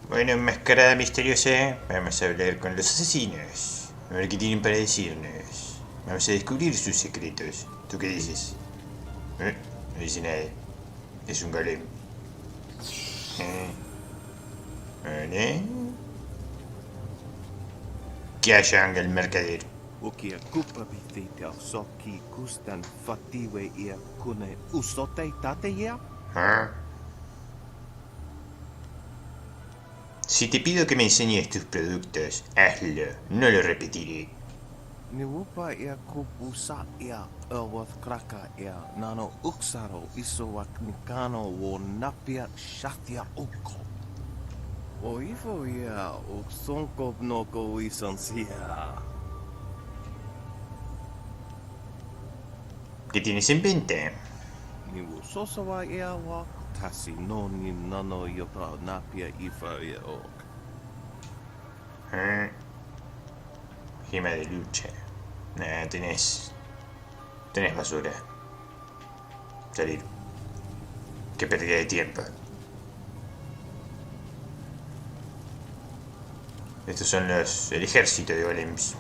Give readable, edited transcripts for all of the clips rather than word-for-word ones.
Bueno, enmascarada misteriosa, vamos a hablar con los asesinos. A ver qué tienen para decirnos. Vamos a descubrir sus secretos. ¿Tú qué dices? No dice nada. Es un golem. ¿Vale? ¿Qué haya el mercader? Ukia kupavitita soki kustan fatiwe ia kune usote tateia? ¿Ah? Si te pido que me enseñes tus productos, hazlo. No lo repetiré. Niwupa ia kupusa ia awath kraka ia nano uksaro isowak nikano wo napia shatia uko. Oifo ia uksonko noko isansia. ¿Qué tienes en venta? Niwu sosawa ia wa tasi no ni nano yota napia ifa ia ok. Gema de lucha. Nah, tenés basura. Salir. Qué pérdida de tiempo. Estos son el ejército de golems.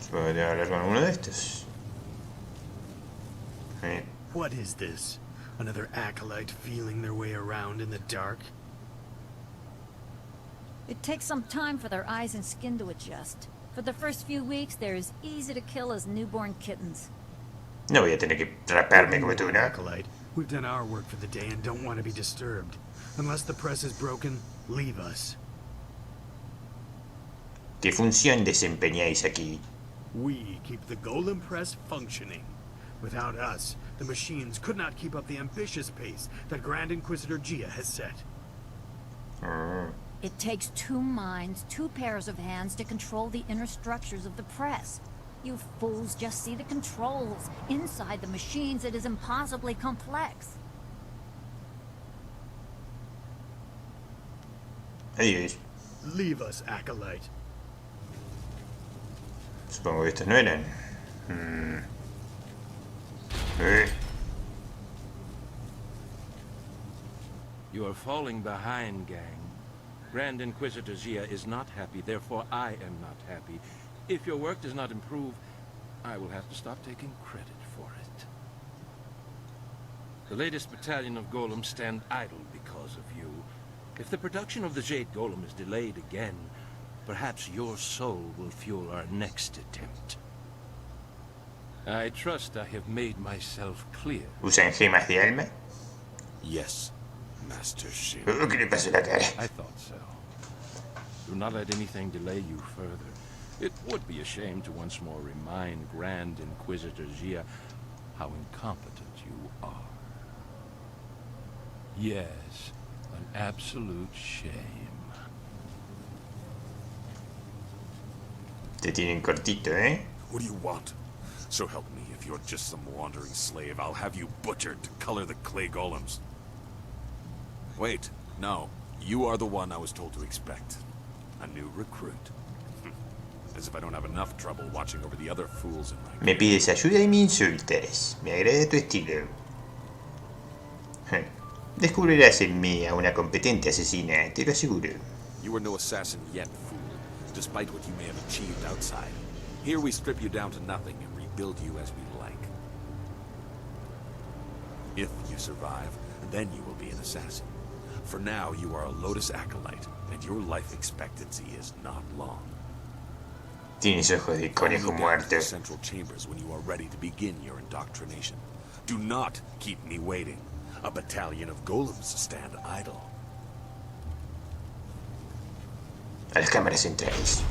Supongo que tengo que hablar con uno de estos. What is this? Another acolyte feeling their way around in the dark? It takes some time for their eyes and skin to adjust. For the first few weeks, they're as easy to kill as newborn kittens. No voy a tener que raparme como tú, ¿no? Acolyte, we've done our work for the day and don't want to be disturbed. Unless the press is broken, leave us. ¿Qué función desempeñáis aquí? We keep the golem press functioning. Without us, the machines could not keep up the ambitious pace that Grand Inquisitor Gia has set. It takes two minds, two pairs of hands to control the inner structures of the press. You fools just see the controls. Inside the machines, it is impossibly complex. Adiós. Leave us, acolyte. Supongo que estos no eran. You are falling behind, gang. Grand Inquisitor Gia is not happy, therefore I am not happy. If your work does not improve, I will have to stop taking credit for it. The latest battalion of golems stand idle because of you. If the production of the Jade Golem is delayed again, perhaps your soul will fuel our next attempt. I trust I have made myself clear. ¿Usan gemas de alma? Yes, Master Shin. ¿Qué le pasó a la cara? I thought so. Do not let anything delay you further. It would be a shame to once more remind Grand Inquisitor Gia how incompetent you are. Yes, an absolute shame. Te tienen cortito, ¿eh? What do you want? So help me, if you're just some wandering slave, I'll have you butchered to color the clay golems. Wait, no. You are the one I was told to expect. A new recruit. As if I don't have enough trouble watching over the other fools in my... Me pides ayuda y me insultas. Me agrada tu estilo. Descubrirás en mí a una competente asesina, te lo aseguro. You are no assassin yet, fool, despite what you may have achieved outside. Here we strip you down to nothing and rebuild you as we like. If you survive, then you will be an assassin. For now, you are a Lotus Acolyte, and your life expectancy is not long. Tienes ojos de conejo muerto. Central chambers when you are ready to begin your indoctrination. Do not keep me waiting. A battalion of golems stand idle. A las cámaras centrales.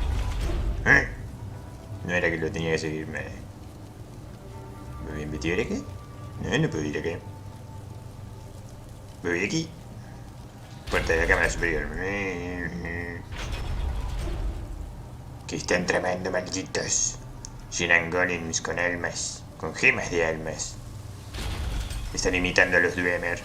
No era que lo tenía que seguirme. ¿Me voy a investigar aquí? No, no puedo ir acá. Me voy aquí. Puerta de la cámara superior. ¿Qué están tramando, malditos? Llenan golems con almas, con gemas de almas. Están imitando a los Dwemer.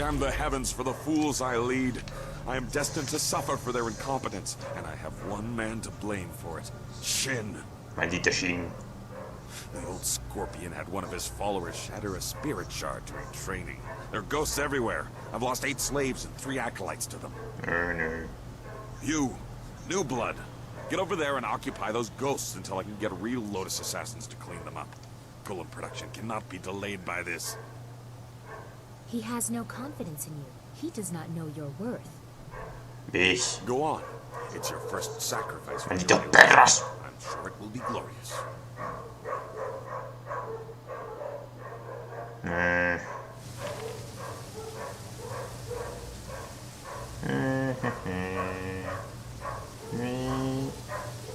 Damn the heavens for the fools I lead. I am destined to suffer for their incompetence, and I have one man to blame for it. Shin. Maldito Shin. The old Scorpion had one of his followers shatter a spirit shard during training. There are ghosts everywhere. I've lost 8 slaves and 3 acolytes to them. Oh no. You, New Blood, get over there and occupy those ghosts until I can get real Lotus assassins to clean them up. Golem production cannot be delayed by this. He has no confidence in you. He does not know your worth. ¿Ves? Go on. It's your first sacrifice. For Malditos your perros. I'm sure it will be glorious.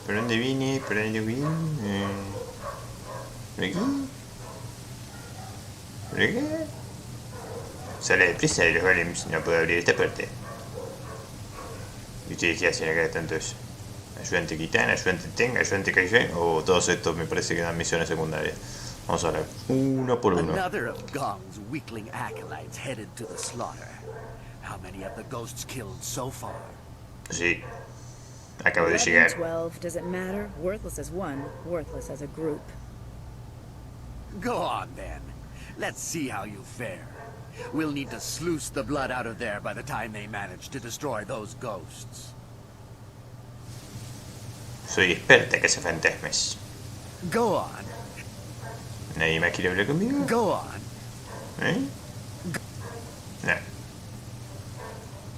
¿Por dónde vine? ¿Por dónde vine? ¿Por aquí? ¿Por acá? Sale deprisa de los golems. No puedo abrir esta parte. ¿Y ustedes qué hacen acá tantos? Ayudante Kitana, ayudante Tenga, ayudante Kaisen. Oh, todos estos me parece que dan misiones secundarias. Vamos a hablar uno por uno. Another of Gong's weakling acolytes headed to the slaughter. How many of the ghosts killed so far? Sí. Acabo de 11, llegar. 12, does it matter? Worthless as one, worthless as a group. Go on then. Let's see how you fare. We'll need to sluice the blood out of there by the time they manage to destroy those ghosts. Soy experta que hace fantasmas. Go on. ¿Nadie más quiere hablar conmigo? Go on. ¿Eh? No.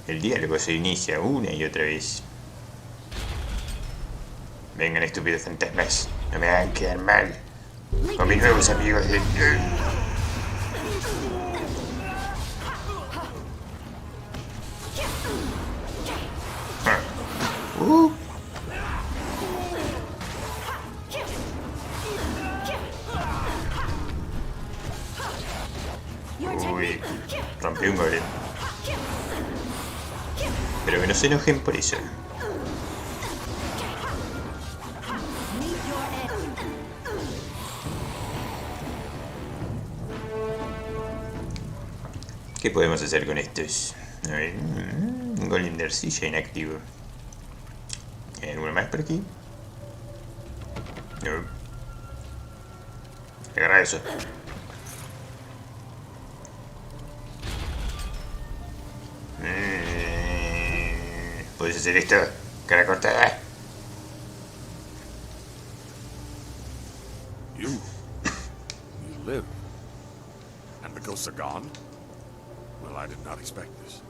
El diálogo se inicia una y otra vez. Vengan, estúpidos fantasmas. No me hagan quedar mal. Con mis nuevos amigos de... Uy, rompí un golem. Pero que no se enojen por eso. ¿Qué podemos hacer con estos? A ver, un golem de arcilla inactivo. ¿Hay alguno más por aquí? No. Agarra eso. ¿Puedes hacer esto? Cara cortada. You live. And the ghosts are gone? Well, I did not expect this.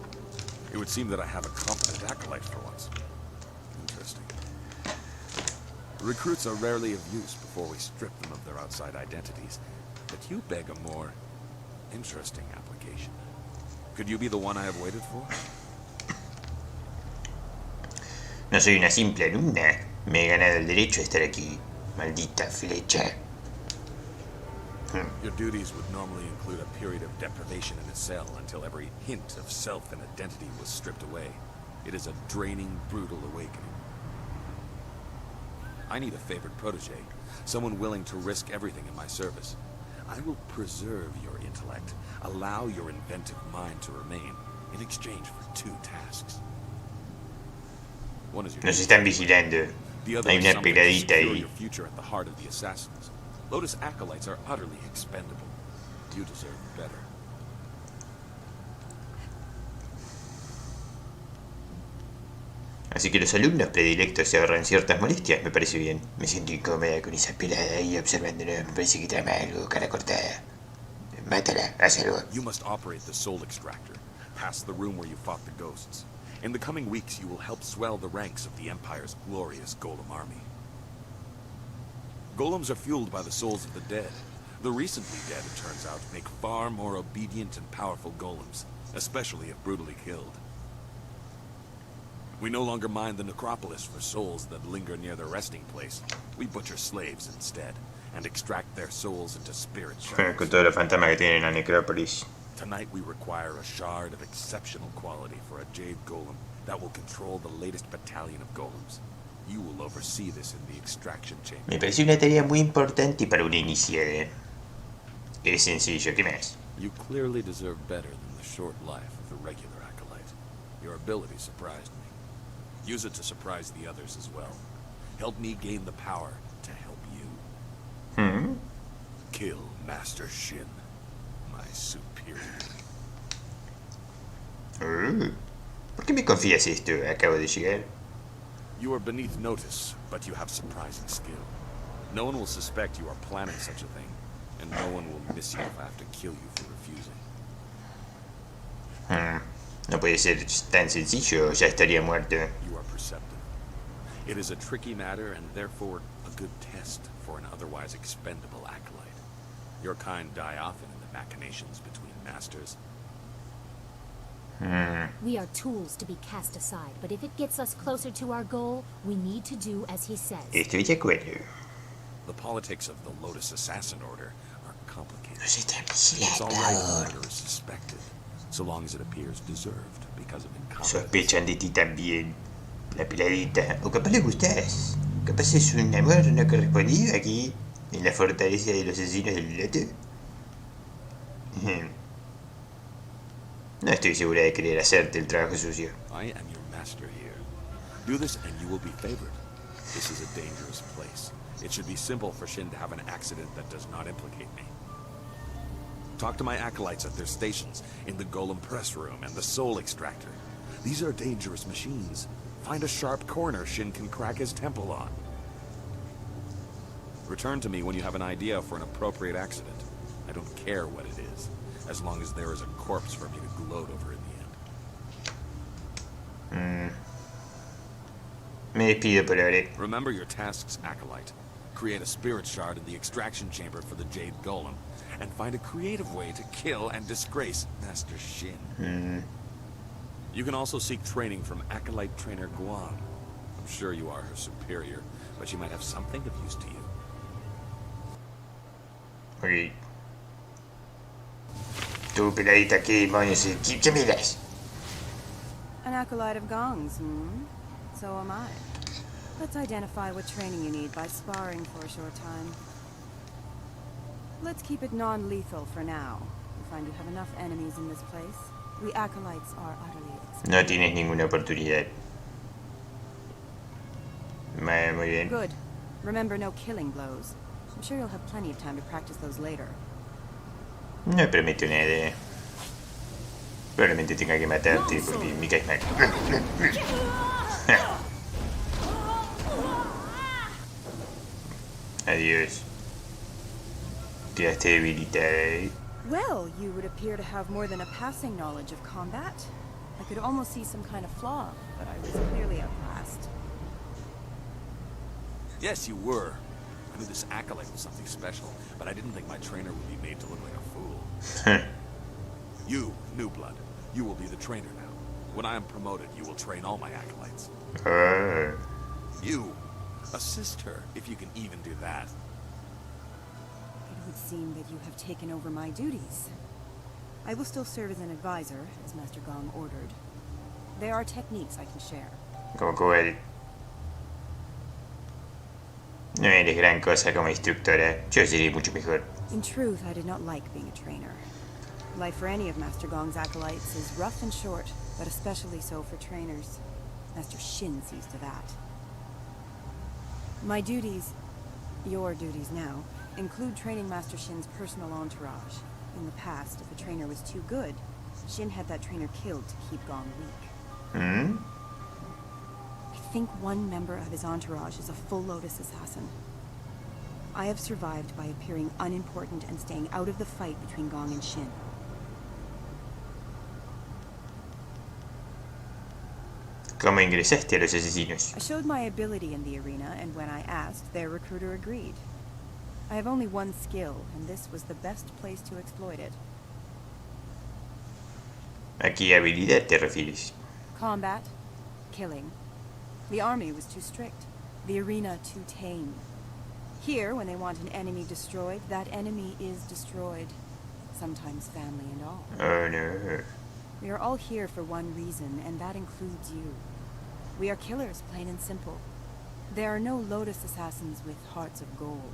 It would seem that I have a competent acolyte for once. Interesting. Recruits are rarely of use before we strip them of their outside identities, but you beg a more interesting application. Could you be the one I have waited for? No soy una simple alumna. Me he ganado el derecho a estar aquí. Maldita flecha. Your duties would normally include a period of deprivation in a cell until every hint of self and identity was stripped away. It is a draining, brutal awakening. I need a favored protege, someone willing to risk everything in my service. I will preserve your intellect, allow your inventive mind to remain, in exchange for 2 tasks. One is your Nos están vigilando. The other Hay is una something to pegadita secure ahí. your future at the heart of the assassins. Lotus acolytes are utterly expendable. You deserve better. Así que los alumnos predilectos se ahorran ciertas molestias, me parece bien. Me siento incómoda con esa pelada ahí observándonos. Me parece que trama algo, cara cortada. Mátala, haz algo. You must operate the soul extractor, past the room where you fought the ghosts. In the coming weeks, you will help swell the ranks of the Empire's glorious golem army. Golems are fueled by the souls of the dead. The recently dead, it turns out, make far more obedient and powerful golems, especially if brutally killed. We no longer mind the necropolis for souls that linger near their resting place. We butcher slaves instead, and extract their souls into spirit shards. Con todos los fantasmas que tienen la necrópolis. Tonight we require a shard of exceptional quality for a Jade Golem that will control the latest battalion of golems. You will oversee this in the extraction chamber. Me parece una tarea muy importante para una iniciada. Es sencillo, ¿qué más? You clearly deserve better than the short life of the regular acolyte. Your ability surprised me. Use it to surprise the others as well. Help me gain the power to help you. Kill Master Shin, my superior. ¿Por qué me confías esto? Acabo de llegar. You are beneath notice, but you have surprising skill. No one will suspect you are planning such a thing, and no one will miss you if I have to kill you for refusing. No puede ser tan sencillo, ya estaría muerto. You are perceptive. It is a tricky matter and therefore a good test for an otherwise expendable acolyte. Your kind die often in the machinations between masters. We are tools to be cast aside, but if it gets us closer to our goal, we need to do as he says. Estoy de acuerdo. The politics of the Lotus Assassin Order are complicated. Nos está It's all right if vigilando. murder is suspected, so long as it appears deserved because of incompetence. Sospechan de ti también. La peladita. O capaz le gustás. Capaz es un amor no correspondido aquí, en la fortaleza de los asesinos del loto. No estoy segura de querer hacerte el trabajo sucio. I am your master here. Do this and you will be favored. This is a dangerous place. It should be simple for Shin to have an accident that does not implicate me. Talk to my acolytes at their stations, in the Golem press room and the Soul Extractor. These are dangerous machines. Find a sharp corner Shin can crack his temple on. Return to me when you have an idea for an appropriate accident. I don't care what it is, as long as there is a corpse for me to gloat over in the end. Me despido por ahora. Remember your tasks, Acolyte. Create a spirit shard in the extraction chamber for the Jade Golem, and find a creative way to kill and disgrace Master Shin. You can also seek training from Acolyte Trainer Guan. I'm sure you are her superior, but she might have something of use to you. Ok. Tú, peladita, ¿qué demonios? ¿Qué miras? An acolyte of Gong's, So am I. Let's identify what training you need by sparring for a short time. Let's keep it non-lethal for now. We find you have enough enemies in this place. We acolytes are utterly exposed. No tienes ninguna oportunidad. Muy bien. Good. Remember, no killing blows. I'm sure you'll have plenty of time to practice those later. No prometo nada. Probablemente tenga que matarte porque me caes mal. Adiós. Quedaste debilitada. Well, you would appear to have more than a passing knowledge of combat. I could almost see some kind of flaw, but I was clearly outclassed. Yes, you were. I knew this acolyte was something special, but I didn't think my trainer would be made to look like a fool. You, New Blood, you will be the trainer now. When I am promoted, you will train all my acolytes. You, assist her, if you can even do that. It would seem that you have taken over my duties. I will still serve as an advisor, as Master Gong ordered. There are techniques I can share. Como cual. No eres gran cosa como instructora. Yo seré mucho mejor. In truth, I did not like being a trainer. Life for any of Master Gong's acolytes is rough and short, but especially so for trainers. Master Shin sees to that. My duties, your duties now, include training Master Shin's personal entourage. In the past, if a trainer was too good, Shin had that trainer killed to keep Gong weak. I think one member of his entourage is a full Lotus assassin. I have survived by appearing unimportant and staying out of the fight between Gong and Shin. ¿Cómo ingresaste a los asesinos? I showed my ability in the arena, and when I asked, their recruiter agreed. I have only one skill, and this was the best place to exploit it. ¿A qué habilidad te refieres? Combat, killing. The army was too strict, the arena too tame. Here, when they want an enemy destroyed, that enemy is destroyed. Sometimes family and all. Oh no. We are all here for one reason, and that includes you. We are killers, plain and simple. There are no Lotus assassins with hearts of gold.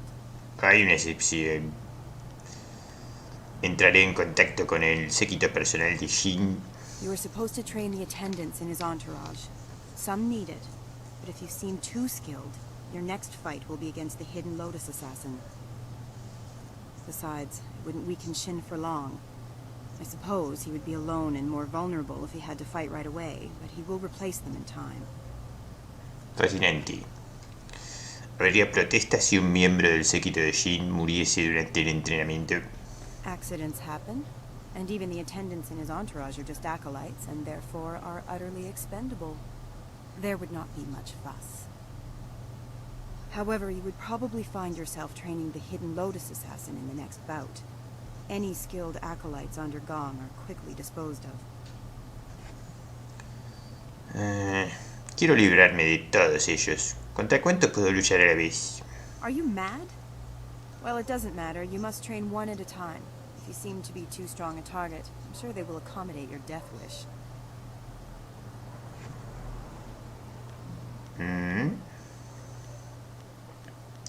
Hay una excepción. entraré en contacto con el séquito personal de Jin. You were supposed to train the attendants in his entourage. Some need it, but if you seem too skilled, your next fight will be against the hidden Lotus assassin. Besides, it wouldn't weaken Shin for long. I suppose he would be alone and more vulnerable if he had to fight right away, but he will replace them in time. Fascinante. Habría protestas si un miembro del séquito de Jin muriese durante el entrenamiento. Accidents happen, and even the attendants in his entourage are just acolytes, and therefore are utterly expendable. There would not be much fuss. However, you would probably find yourself training the hidden Lotus assassin in the next bout. Any skilled acolytes under Gong are quickly disposed of. Quiero librarme de todos ellos. ¿Contra cuántos puedo luchar a la vez? Are you mad? Well, it doesn't matter. You must train one at a time. If you seem to be too strong a target, I'm sure they will accommodate your death wish.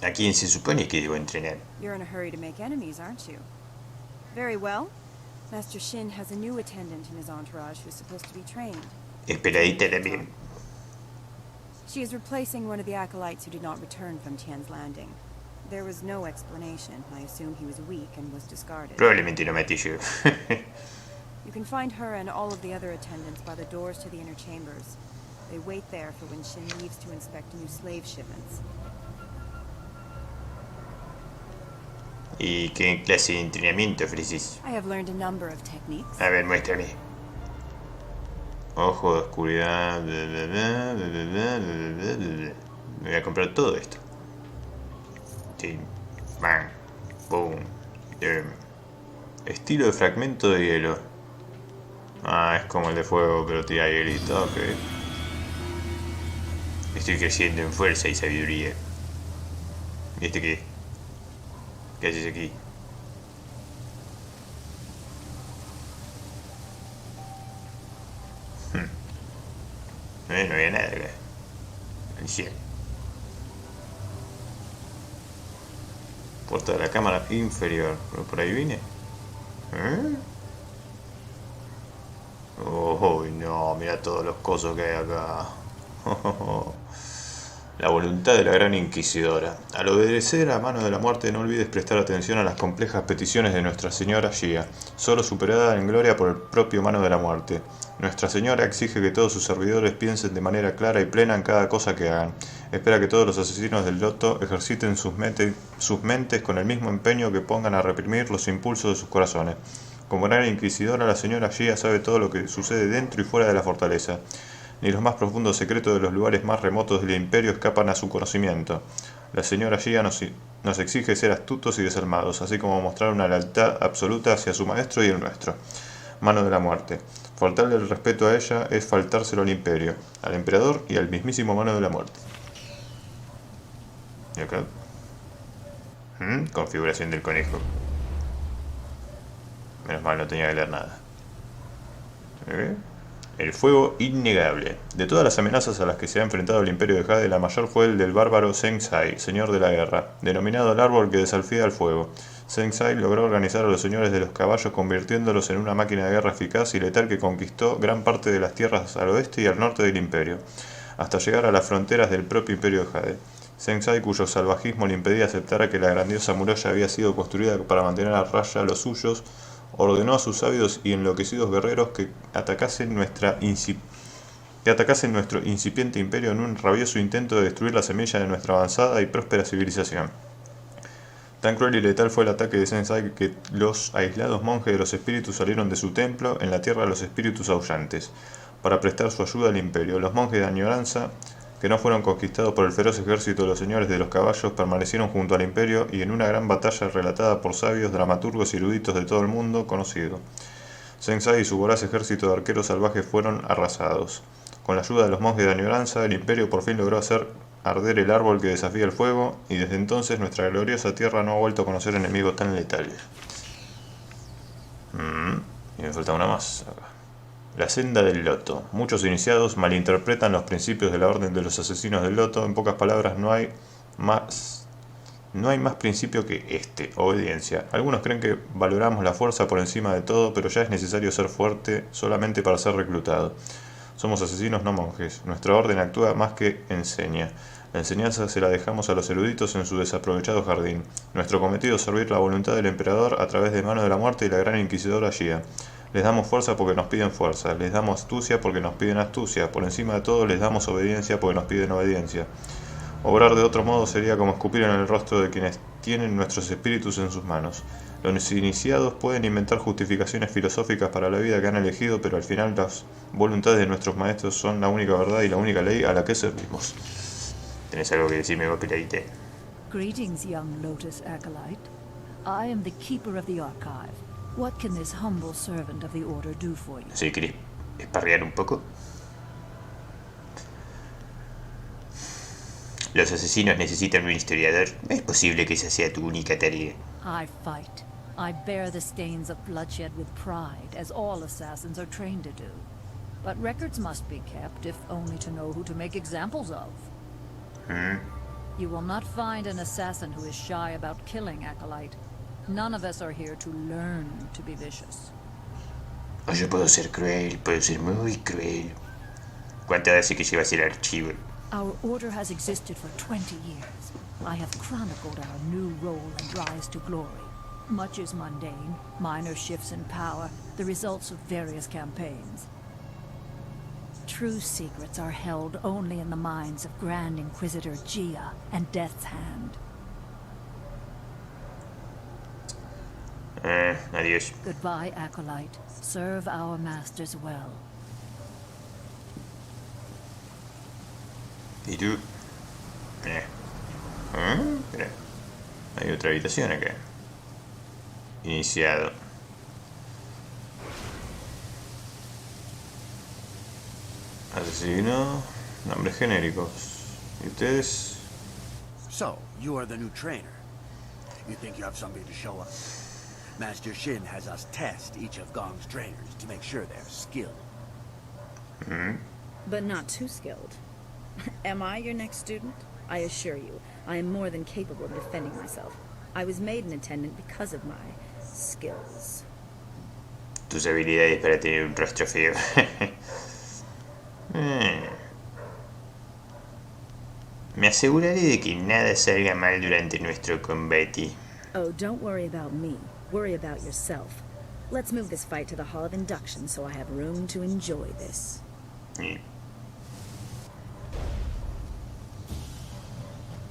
¿A quién se supone que debo entrenar? You're in a hurry to make enemies, aren't you? Very well. Master Shin has a new attendant in his entourage who's supposed to be trained. Esperadita también. She is replacing one of the acolytes who did not return from Tian's Landing. There was no explanation. I assume he was weak and was discarded. Probablemente lo maté yo. You can find her and all of the other attendants by the doors to the inner chambers. They wait there for when Shin leaves to inspect new slave shipments. ¿Y qué clase de entrenamiento ofreces? I have learned a number of techniques. A ver, muéstrame. Ojo de oscuridad. Me voy a comprar todo esto. Tin, bang, boom. Estilo de fragmento de hielo. Ah, es como el de fuego, pero tira hielito, ok. Estoy creciendo en fuerza y sabiduría. ¿Y este qué? ¿Qué haces aquí? No había nada acá. El cielo. Puerta de la cámara inferior. ¿Pero por ahí vine? Oh, no, mira todos los cosos que hay acá. La voluntad de la gran inquisidora. Al obedecer a Mano de la Muerte, no olvides prestar atención a las complejas peticiones de Nuestra Señora Gia, solo superada en gloria por el propio Mano de la Muerte. Nuestra Señora exige que todos sus servidores piensen de manera clara y plena en cada cosa que hagan. Espera que todos los asesinos del loto ejerciten sus mentes con el mismo empeño que pongan a reprimir los impulsos de sus corazones. Como gran inquisidora, la Señora Gia sabe todo lo que sucede dentro y fuera de la fortaleza. Ni los más profundos secretos de los lugares más remotos del imperio escapan a su conocimiento. La señora Gia nos exige ser astutos y desalmados, así como mostrar una lealtad absoluta hacia su maestro y el nuestro. Mano de la Muerte. Faltarle el respeto a ella es faltárselo al imperio, al emperador y al mismísimo Mano de la Muerte. ¿Y acá? Configuración del conejo. Menos mal, no tenía que leer nada. El fuego innegable. De todas las amenazas a las que se ha enfrentado el imperio de Jade, la mayor fue el del bárbaro Sensai, señor de la guerra, denominado el árbol que desafía al fuego. Sensai logró organizar a los señores de los caballos convirtiéndolos en una máquina de guerra eficaz y letal que conquistó gran parte de las tierras al oeste y al norte del imperio, hasta llegar a las fronteras del propio imperio de Jade. Sensai, cuyo salvajismo le impedía aceptar que la grandiosa muralla había sido construida para mantener a raya a los suyos, ordenó a sus ávidos y enloquecidos guerreros que atacasen nuestro incipiente imperio en un rabioso intento de destruir la semilla de nuestra avanzada y próspera civilización. Tan cruel y letal fue el ataque de Sensai que los aislados monjes de los espíritus salieron de su templo en la tierra de los espíritus aullantes, para prestar su ayuda al imperio. Los monjes de añoranza, que no fueron conquistados por el feroz ejército de los señores de los caballos, permanecieron junto al imperio y en una gran batalla relatada por sabios, dramaturgos y eruditos de todo el mundo conocido, Sensai y su voraz ejército de arqueros salvajes fueron arrasados. Con la ayuda de los monjes de añoranza, el imperio por fin logró hacer arder el árbol que desafía el fuego, y desde entonces nuestra gloriosa tierra no ha vuelto a conocer enemigo tan letal. Y me falta una más acá. La senda del loto. Muchos iniciados malinterpretan los principios de la orden de los asesinos del loto. En pocas palabras, no hay No hay más principio que este, obediencia. Algunos creen que valoramos la fuerza por encima de todo, pero ya es necesario ser fuerte solamente para ser reclutado. Somos asesinos, no monjes. Nuestra orden actúa más que enseña. La enseñanza se la dejamos a los eruditos en su desaprovechado jardín. Nuestro cometido es servir la voluntad del emperador a través de Mano de la Muerte y la gran inquisidora Gia. Les damos fuerza porque nos piden fuerza. Les damos astucia porque nos piden astucia. Por encima de todo les damos obediencia porque nos piden obediencia. Obrar de otro modo sería como escupir en el rostro de quienes tienen nuestros espíritus en sus manos. Los iniciados pueden inventar justificaciones filosóficas para la vida que han elegido, pero al final las voluntades de nuestros maestros son la única verdad y la única ley a la que servimos. ¿Tenés algo que decirme, papiladita? Greetings, young Lotus Acolyte. I am the keeper of the archive. What can this humble servant of the order do for you? ¿Sí querés esparrear un poco? Los asesinos necesitan un historiador. ¿Es posible que esa sea tu única tarea? I fight. I bear the stains of bloodshed with pride, as all assassins are trained to do. But records must be kept, if only to know who to make examples of. You will not find an assassin who is shy about killing, Acolyte. None of us are here to learn to be vicious. O yo puedo ser cruel, puedo ser muy cruel. ¿Cuánto hace que llevas el archivo? Our order has existed for 20 years. I have chronicled our new role and rise to glory. Much is mundane, minor shifts in power, the results of various campaigns. True secrets are held only in the minds of Grand Inquisitor Gia and Death's Hand. Adiós. Goodbye, Acolyte. Serve our masters well. ¿Y tú? Mira. Hay otra habitación acá. Iniciado. Asesino. Nombres genéricos. ¿Y ustedes? So, you are the new trainer. You think you have something to show us? Master Shin has us test each of Gong's trainers to make sure they're skilled. But not too skilled. Am I your next student? I assure you, I am more than capable of defending myself. I was made an attendant because of my skills. Tus habilidades para tener un rostro feo. Me aseguraré de que nada salga mal durante nuestro combate. Oh, don't worry about me. Worry about yourself. Let's move this fight to the Hall of Induction so I have room to enjoy this.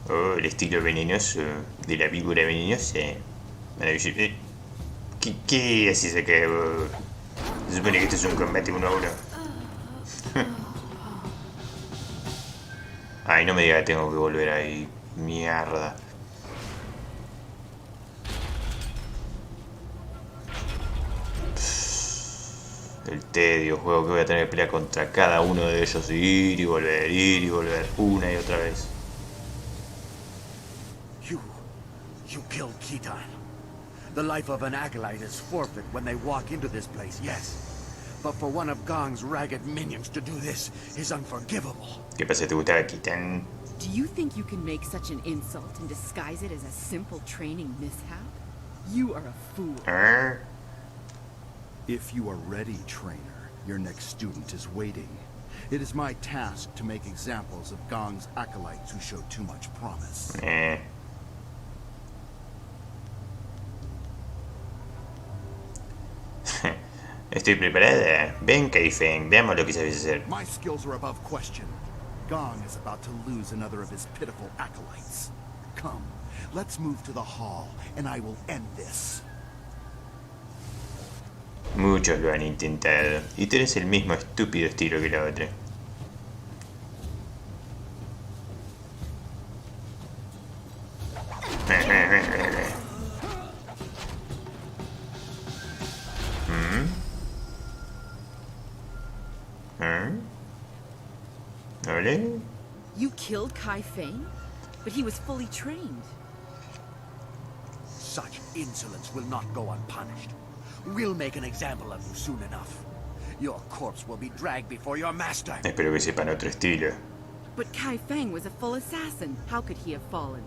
Oh, el estilo venenoso de la víbora venenosa. Maravilloso. ¿Qué haces acá? Se supone que esto es un combate 1 a 1. Ay, no me diga que tengo que volver ahí. Mierda. El tedio, juego que voy a tener que pelear contra cada uno de ellos. Ir y volver, una y otra vez. You killed Kitan. The life of an acolyte is forfeit when they walk into this place, yes. But for one of Gong's ragged minions to do this is unforgivable. ¿Qué pasa? ¿Te gustaba Kitan? Do you think you can make such an insult and disguise it as a simple training mishap? You are a fool. If you are ready, trainer, your next student is waiting. It is my task to make examples of Gong's acolytes who show too much promise. Estoy preparada. Ven, Kaifeng, veamos lo que sabes hacer. My skills are above question. Gong is about to lose another of his pitiful acolytes. Come, let's move to the hall, and I will end this. Muchos lo han intentado. Y tienes el mismo estúpido estilo que la otra. ¿Vale? You killed Kai Feng? But he was fully trained. Such insolence will not go unpunished. We'll make an example of you soon enough. Your corpse will be dragged before your master. Espero que sepan otro estilo. But Kai Feng was a full assassin. How could he have fallen?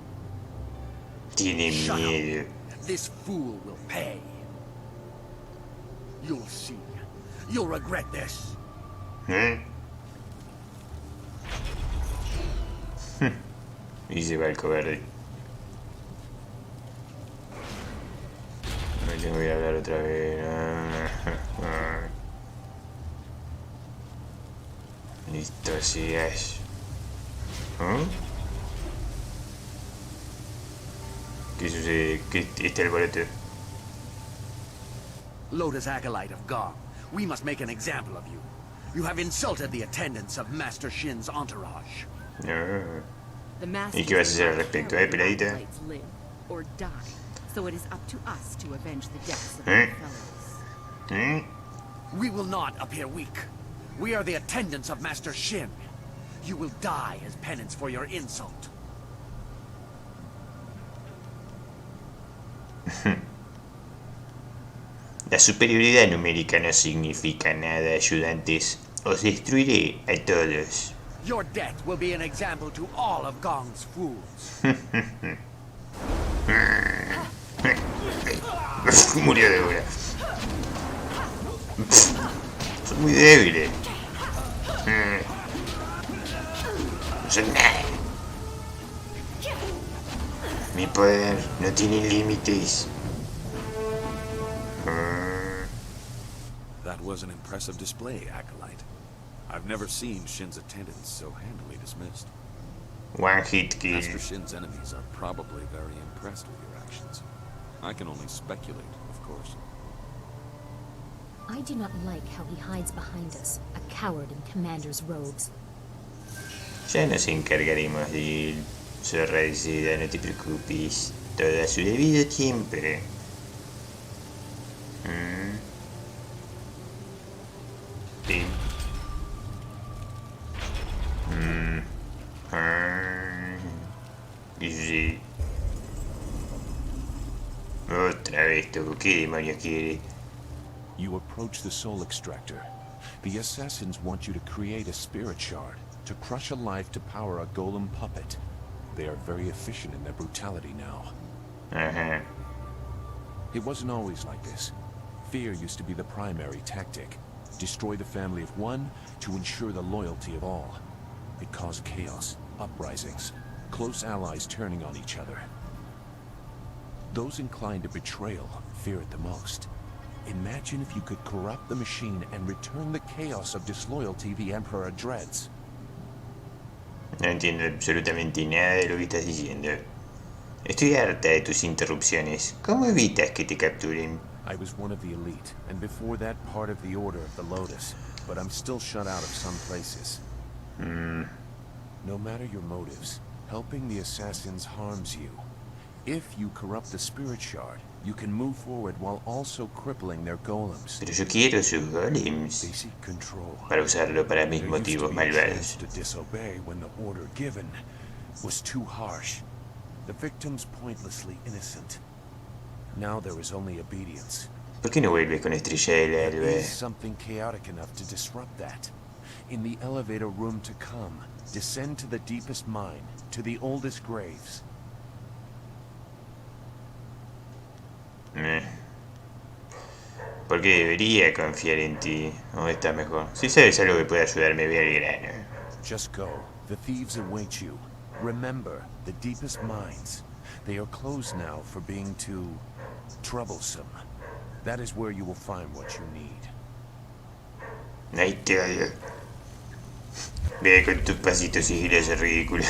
Tiene Shut miedo. up. This fool will pay. You'll see. You'll regret this. ¿Eh? Y se va el cobarde. Me tengo que hablar otra vez. Listo, así es. ¿Ah? ¿Qué sucede? ¿Qué este alboroto? Lotus Acolyte of Gong, we must make an example of you. You have insulted the attendants of Master Shin's entourage. No. The ¿Y qué vas a hacer al respecto, peladita? acolytes live or die, so it is up to us to avenge the deaths of ¿Eh? our fellows. ¿Eh? We will not appear weak. We are the attendants of Master Shin. You will die as penance for your insult. La superioridad numérica no significa nada, ayudantes. Os destruiré a todos. Your death will be an example to all of Gong's fools. Murió de una. Son muy débiles. No son nada. Mi poder no tiene límites. That was an impressive display, Acolyte. I've never seen Shin's attendants so handily dismissed. One hit kill. Master Shin's enemies are probably very impressed with your actions. I can only speculate, of course. I do not like how he hides behind us, a coward in Commander's robes. Ya nos encargaremos de él. Sorraicida, no te preocupes. Todo a su debido tiempo. Sí. Y sí. Otra vez, Toco. ¿Qué demonios quiere? You approach the soul extractor. The assassins want you to create a spirit shard to crush a life to power a golem puppet. They are very efficient in their brutality now. Uh-huh. It wasn't always like this. Fear used to be the primary tactic. Destroy the family of one to ensure the loyalty of all. It caused chaos, uprisings, close allies turning on each other. Those inclined to betrayal fear it the most. Imagine if you could corrupt the machine and return the chaos of disloyalty the Emperor dreads. No entiendo absolutamente nada de lo que estás diciendo. Estoy harta de tus interrupciones. ¿Cómo evitas que te capturen? I was one of the elite, and before that part of the Order of the Lotus, but I'm still shut out of some places. No matter your motives, helping the assassins harms you. If you corrupt the spirit shard, you can move forward while also crippling their golems. Pero yo quiero sus golems They seek control. para usarlo para mis There used to motivos be a chance malvados. to disobey when the order given was too harsh. The victims pointlessly innocent. Now there is only obedience. ¿Por qué no vuelves con Estrella del There Alba? is something chaotic enough to disrupt that. In the elevator room to come, descend to the deepest mine, to the oldest graves. ¿Por qué debería confiar en ti? ¿O estás mejor? Si sabes algo que puede ayudarme, ve al grano. Just go. The thieves await you. Remember, the deepest mines. They are closed now for being too troublesome. That is where you will find what you need. Ahí te odio. Ve con tus pasitos sigilosos ridículos.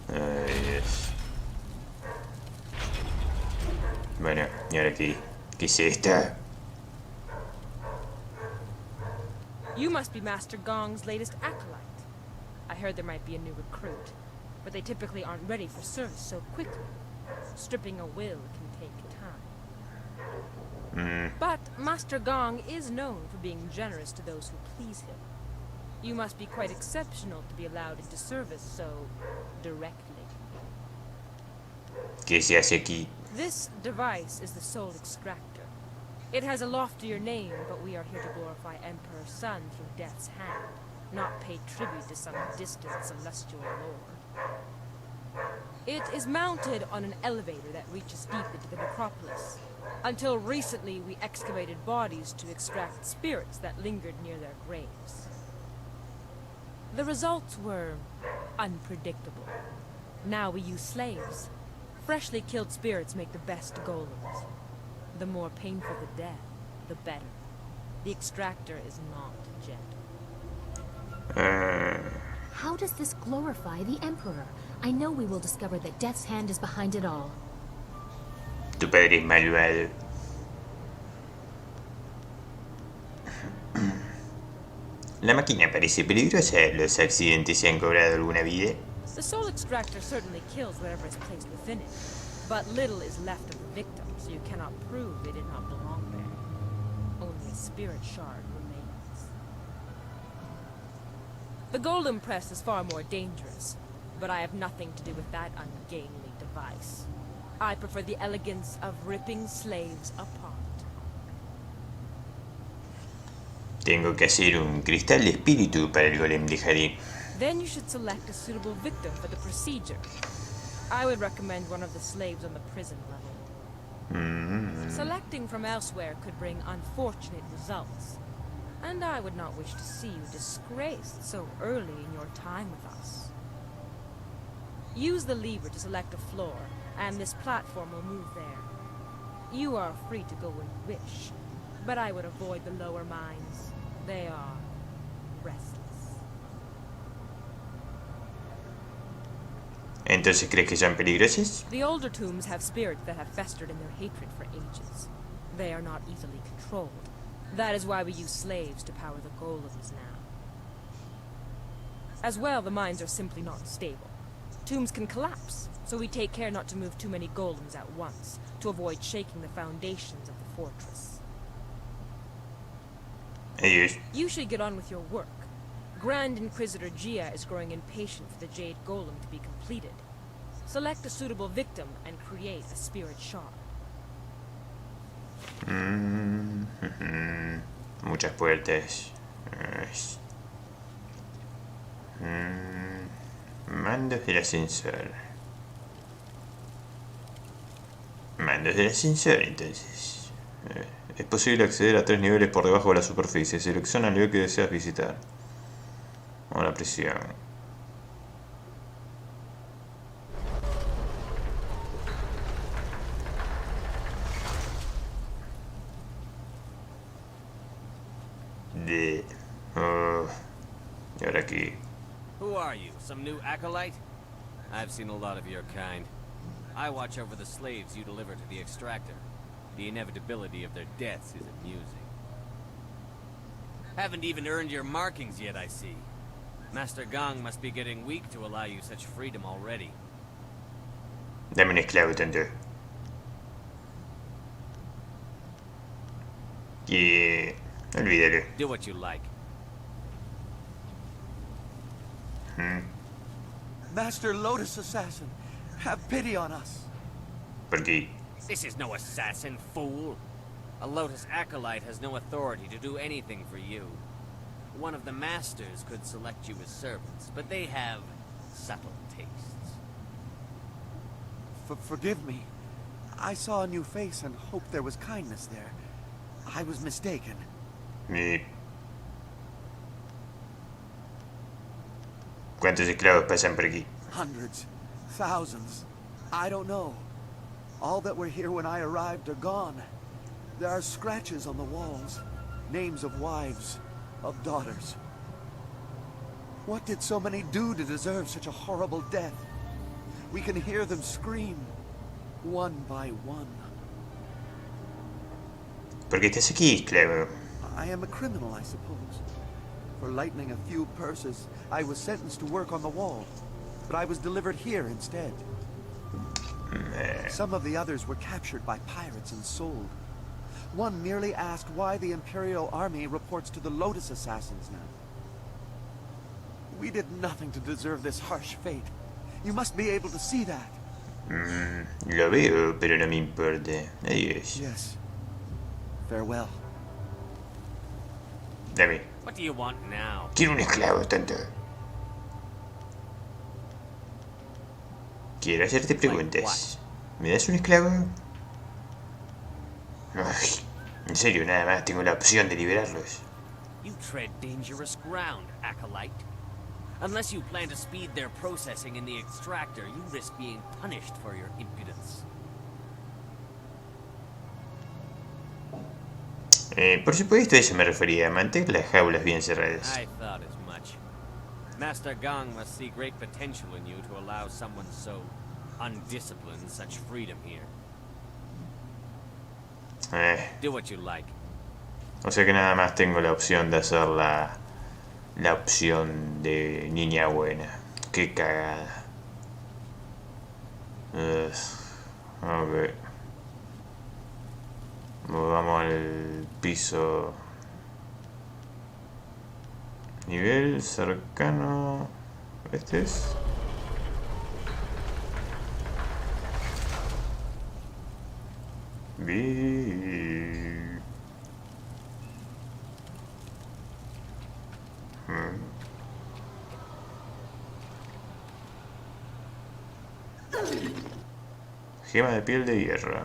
Ay, Dios. Bueno, ¿y ahora qué? ¿Qué es esta? You must be Master Gong's latest acolyte. I heard there might be a new recruit, but they typically aren't ready for service so quickly. Stripping a will can take time. But Master Gong is known for being generous to those who please him. You must be quite exceptional to be allowed into service so directly. ¿Qué se hace aquí? This device is the soul extractor. It has a loftier name, but we are here to glorify Emperor's son through death's hand, not pay tribute to some distant celestial lord. It is mounted on an elevator that reaches deep into the necropolis. Until recently, we excavated bodies to extract spirits that lingered near their graves. The results were unpredictable. Now we use slaves. Freshly killed spirits make the best golems. The more painful the death, the better. The extractor is not gentle. How does this glorify the Emperor? I know we will discover that Death's hand is behind it all. Tu padre es malvado. La máquina parece peligrosa. ¿Los accidentes se han cobrado alguna vida? The soul extractor certainly kills whatever is placed within it, but little is left of the victim, so you cannot prove it did not belong there. Only a spirit shard remains. The golem press is far more dangerous, but I have nothing to do with that ungainly device. I prefer the elegance of ripping slaves apart. Tengo que hacer un cristal de espíritu para el golem de Jade. Then you should select a suitable victim for the procedure. I would recommend one of the slaves on the prison level. Selecting from elsewhere could bring unfortunate results, and I would not wish to see you disgraced so early in your time with us. Use the lever to select a floor, and this platform will move there. You are free to go when you wish, but I would avoid the lower mines. They are restless. ¿Entonces crees que son peligrosos? The older tombs have spirits that have festered in their hatred for ages. They are not easily controlled. That is why we use slaves to power the golems now. As well, the mines are simply not stable. Tombs can collapse, so we take care not to move too many golems at once, to avoid shaking the foundations of the fortress. Ellos. You should get on with your work. Grand Inquisitor Gia is growing impatient for the Jade Golem to be completed. Select a suitable victim and create a spirit shard. Muchas puertas. Mandos del ascensor. Mandos del ascensor, entonces. Es posible acceder a 3 niveles por debajo de la superficie. Selecciona el nivel que deseas visitar. O la prisión. ¿Y ahora qué? Who are you? Some new acolyte? I've seen a lot of your kind. I watch over the slaves you deliver to the extractor. The inevitability of their deaths is amusing. Haven't even earned your markings yet, I see. Master Gong must be getting weak to allow you such freedom already. Dame un esclavo, tonto. Yeah. Olvídalo. Do what you like. Master Lotus Assassin, have pity on us. ¿Por qué? This is no assassin, fool. A Lotus acolyte has no authority to do anything for you. One of the masters could select you as servants, but they have subtle tastes. Forgive me. I saw a new face and hoped there was kindness there. I was mistaken. ¿Cuántos esclavos pasan por aquí? Hundreds. Thousands. I don't know. All that were here when I arrived are gone. There are scratches on the walls. Names of wives. Of daughters. What did so many do to deserve such a horrible death? We can hear them scream. One by one. ¿Por qué estás aquí, esclavo? I am a criminal, I suppose. For lightening a few purses, I was sentenced to work on the wall. But I was delivered here instead. Some of the others were captured by pirates and sold. One merely asked why the Imperial Army reports to the Lotus Assassins now. We did nothing to deserve this harsh fate. You must be able to see that. Lo veo, pero no me importa. Adiós. Yes. Farewell. Dame. What do you want now? Quiero un esclavo, tonto. Quiero hacerte preguntas. ¿Me das un esclavo? Ay, en serio, nada más tengo la opción de liberarlos. You tread dangerous ground, acolyte. Unless you plan to speed their processing in the extractor, you risk being punished for your impudence. Por supuesto, a eso me refería, mantener las jaulas bien cerradas. I thought as much. Master Gong must see great potential in you to allow someone so undisciplined such freedom here. Do what you like. O sea que nada más tengo la opción de hacer la opción de niña buena. Qué cagada. Ok. Vamos al piso. Nivel cercano. Este es. Gema de piel de hierro.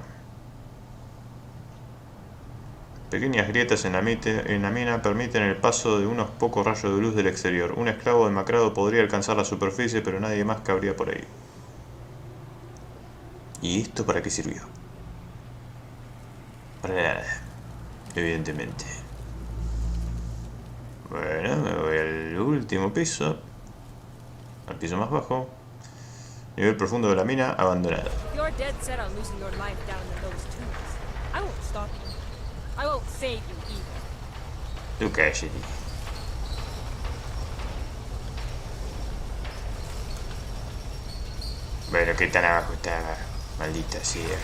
Pequeñas grietas en la mina permiten el paso de unos pocos rayos de luz del exterior. Un esclavo demacrado podría alcanzar la superficie, pero nadie más cabría por ahí. ¿Y esto para qué sirvió? Para nada, evidentemente. Bueno, me voy al último piso. Al piso más bajo. Nivel profundo de la mina, abandonado. You're dead set on losing your life down in those tubes. I won't stop you. I won't save you either. Tú cállate. Bueno, ¿qué tan abajo estaba? Maldita sea.